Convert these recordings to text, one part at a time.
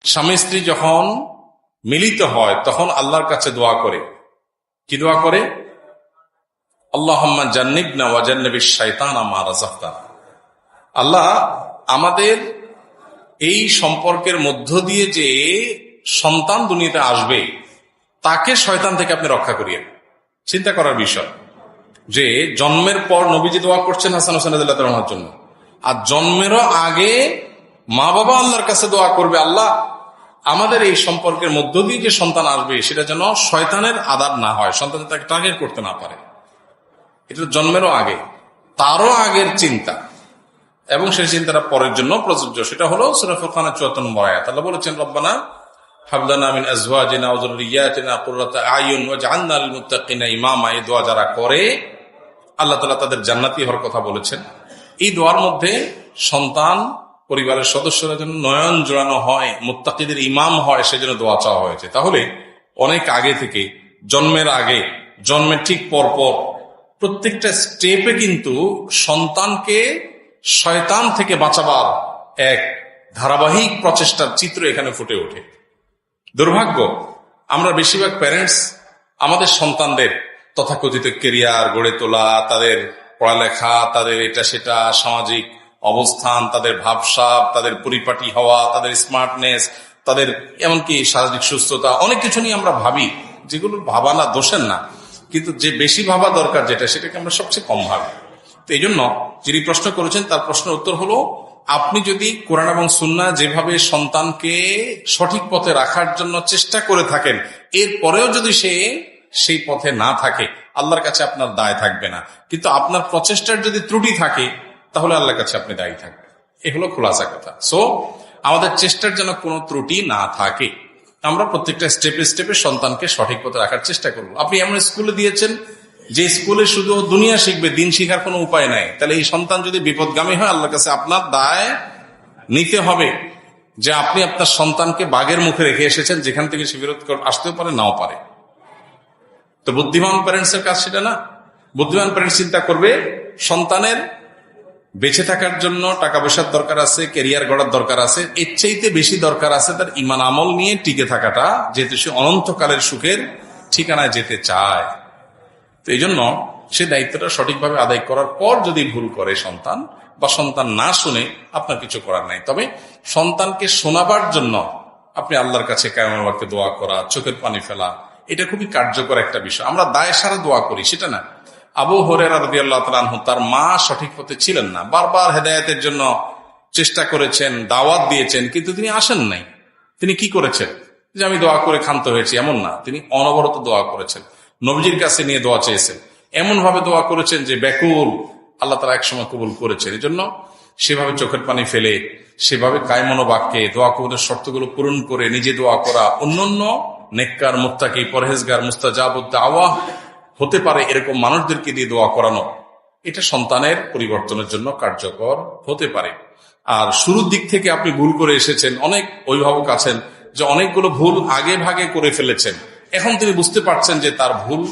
স্বামী স্ত্রী যখন মিলিত হয় তখন আল্লাহর কাছে দোয়া করে। কি দোয়া করে? আল্লাহুম্মা জান্নিবনা ওয়া জান্নিবিশ শাইতানা মা রাযাকতানা। আল্লাহ, আমাদের এই সম্পর্কের মধ্য দিয়ে যে সন্তান দুনিয়াতে আসবে তাকে শয়তান থেকে আপনি রক্ষা করিয়েন। চিন্তা করার বিষয় যে জন্মের পর নবীজি দোয়া করছেন হাসান হোসেন রাদিয়াল্লাহু তাআলার জন্য, আর জন্মেরও আগে মা বাবা আল্লাহর কাছে দোয়া করবে, আল্লাহ আমাদের এই সম্পর্কের মধ্য দিয়ে যে সন্তান আসবে সেটা যেন শয়তানের আদার না হয়, সন্তান তাকে টার্গেট করতে না পারে। এটা জন্মেরও আগে, তারও আগের চিন্তা, এবং সেই চিন্তাটা পরের জন্য প্রযোজ্য। সেটা হলো সূরা ফুরকানের ৭৪ নম্বর আয়াত। আল্লাহ বলেছেন, রব্বানা হাব লানা মিন আজওয়াজিনা ওয়া যুররিয়্যাতিনা কুররাতা আয়ুন ওয়াজআলনা লিল মুত্তাকিনা ইমামা। এই দোয়া যারা করে আল্লাহ তাআলা তাদের জান্নাতি হওয়ার কথা বলেছেন। এই দোয়ার মধ্যে সন্তান পরিবারের সদস্যরা যেন নয়ন জোড়ানো হয়, মুত্তাকিদের ইমাম হয়, সেজন্য দোয়া চাওয়া হয়েছে। তাহলে অনেক আগে থেকে, জন্মের আগে, জন্মের ঠিক পরপর প্রত্যেকটা স্টেপে কিন্তু সন্তানকে শয়তান থেকে বাঁচাবার এক ধারাবাহিক প্রচেষ্টার চিত্র এখানে ফুটে ওঠে। দুর্ভাগ্য, আমরা বেশিরভাগ প্যারেন্টস আমাদের সন্তানদের তথাকথিত কেরিয়ার গড়ে তোলা, তাদের পড়ালেখা, তাদের এটা সেটা, সামাজিক অবস্থান, তাদের ভাবসাব, তাদের পরিপাটি হওয়া, তাদের স্মার্টনেস, তাদের এমনকি শারীরিক সুস্থতা, অনেক কিছু নিয়ে আমরা ভাবি, যেগুলো ভাবা না, দোষের না, কিন্তু যে বেশি ভাবা দরকার যেটা, সেটাকে আমরা সবচেয়ে কম ভাবি। তো এই জন্য যিনি প্রশ্ন করেছেন তার প্রশ্নের উত্তর হলো, আপনি যদি কোরআন এবং সুন্নাহ যেভাবে সন্তানকে সঠিক পথে রাখার জন্য চেষ্টা করে থাকেন, এরপরেও যদি সে সেই পথে না থাকে, আল্লাহর কাছে আপনার দায় থাকবে না। কিন্তু আপনার প্রচেষ্টার যদি ত্রুটি থাকে, তাহলে আল্লাহর কাছে আপনি দায়ী থাকবেন। এ হলো খোলাসা কথা। সো আমাদের চেষ্টার যেন কোনো ত্রুটি না থাকে, আমরা প্রত্যেকটা স্টেপে স্টেপে সন্তানকে সঠিক পথে রাখার চেষ্টা করব। আপনি এমন স্কুলে দিয়েছেন যে স্কুলে শুধু দুনিয়া শিখবে, দিন শিখার কোনো উপায় নাই, তাহলে এই সন্তান যদি বিপদগামী হয়, আল্লাহর কাছে আপনার দায় নিতে হবে যে আপনি আপনার সন্তানকে বাঘের মুখে রেখে এসেছেন, যেখান থেকে সে বিরোধ আসতেও পারে, নাও পারে। তো বুদ্ধিমান প্যারেন্টস এর কাজ সেটা না। বুদ্ধিমান প্যারেন্টস চিন্তা করবে সন্তানের বেঁচে থাকার জন্য টাকা পয়সার দরকার আছে, ক্যারিয়ার গড়ার দরকার আছে, এর চাইতে বেশি দরকার আছে তার ঈমান আমল নিয়ে টিকে থাকাটা, যেহেতু সে অনন্তকালের সুখের ঠিকানায় যেতে চায়। তো এই জন্য সে দায়িত্বটা সঠিকভাবে আদায় করার পর যদি ভুল করে সন্তান, বা সন্তান না শুনে, আপনার কিছু করার নাই। তবে সন্তানকে শোনাবার জন্য আপনি আল্লাহর কাছে কায়মের ওয়াক্তে দোয়া করা, চোখের পানি ফেলা, এটা খুবই কার্যকর একটা বিষয়। আমরা দায় সারা দোয়া করি, সেটা না। আবু হুরায়রা রাদিয়াল্লাহু তাআলা আনহু, তার মা সঠিক পথে ছিলেন না, বারবার হেদায়েতের জন্য চেষ্টা করেছেন, দাওয়াত দিয়েছেন, কিন্তু তিনি আসেন নাই। তিনি কি করেছেন যে আমি দোয়া করে ক্ষান্ত হয়েছি, এমন না। তিনি অনবরত দোয়া করেছেন, নবীজির কাছে নিয়ে দোয়া চেয়েছেন, এমন ভাবে দোয়া করেছেন যে ব্যাকুল, আল্লাহ তাআলা একসময় কবুল করেছেন। এই জন্য সেভাবে চোখের পানি ফেলে, সেভাবে কায়মনোবাক্যে দোয়া কবুলের শর্তগুলো পূরণ করে নিজে দোয়া করা, অন্যান্য নেককার, মুত্তাকি, পরহেজগার, মুস্তাজাবুদ দাওয়া হতে পারে এরকম মানুষদেরকে দিয়ে দোয়া করানো, এটা সন্তানের পরিবর্তনের জন্য কার্যকর হতে পারে। আর শুরুর দিক থেকে আপনি ভুল করে এসেছেন, অনেক অভিভাবক আছেন যে অনেকগুলো ভুল আগে ভাগে করে ফেলেছেন, এখন তিনি বুঝতে পারছেন যে তার ভুল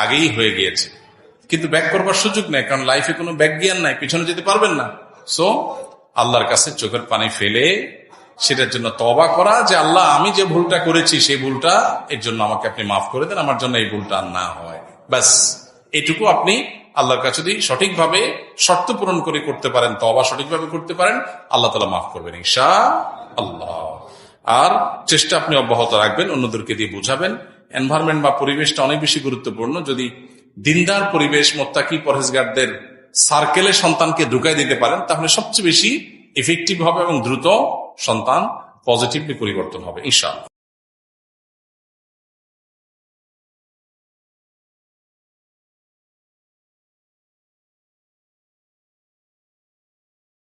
আগেই হয়ে গিয়েছে, কিন্তু ব্যাক করবার সুযোগ নেই, কারণ লাইফে কোনো ব্যাক জ্ঞান নাই, পিছনে যেতে পারবেন না। সো আল্লাহর কাছে চোখের পানি ফেলে সেটার জন্য তওবা করা, যে আল্লাহ আমি যে ভুলটা করেছি সেই ভুলটা, এর জন্য আমাকে আপনি মাফ করে দেন, আমার জন্য এই ভুলটা না হয়। ব্যাস এটুকু আপনি আল্লাহর কাছে যদি সঠিকভাবে শর্ত পূরণ করে করতে পারেন, তওবা সঠিকভাবে করতে পারেন, আল্লাহ তাআলা মাফ করবেন ইনশাআল্লাহ। আর চেষ্টা আপনি অব্যাহত রাখবেন, অন্যদেরকে দিয়ে বুঝাবেন। এনভায়রনমেন্ট বা পরিবেশটা অনেক বেশি গুরুত্বপূর্ণ। যদি দিনদার পরিবেশ, মুত্তাকি, পরহেজগারদের সার্কেলে সন্তানকে ঢুকাই দিতে পারেন, তাহলে সবচেয়ে বেশি ইফেক্টিভ হবে এবং দ্রুত সন্তান পজিটিভলি পরিবর্তন হবে ইনশাআল্লাহ।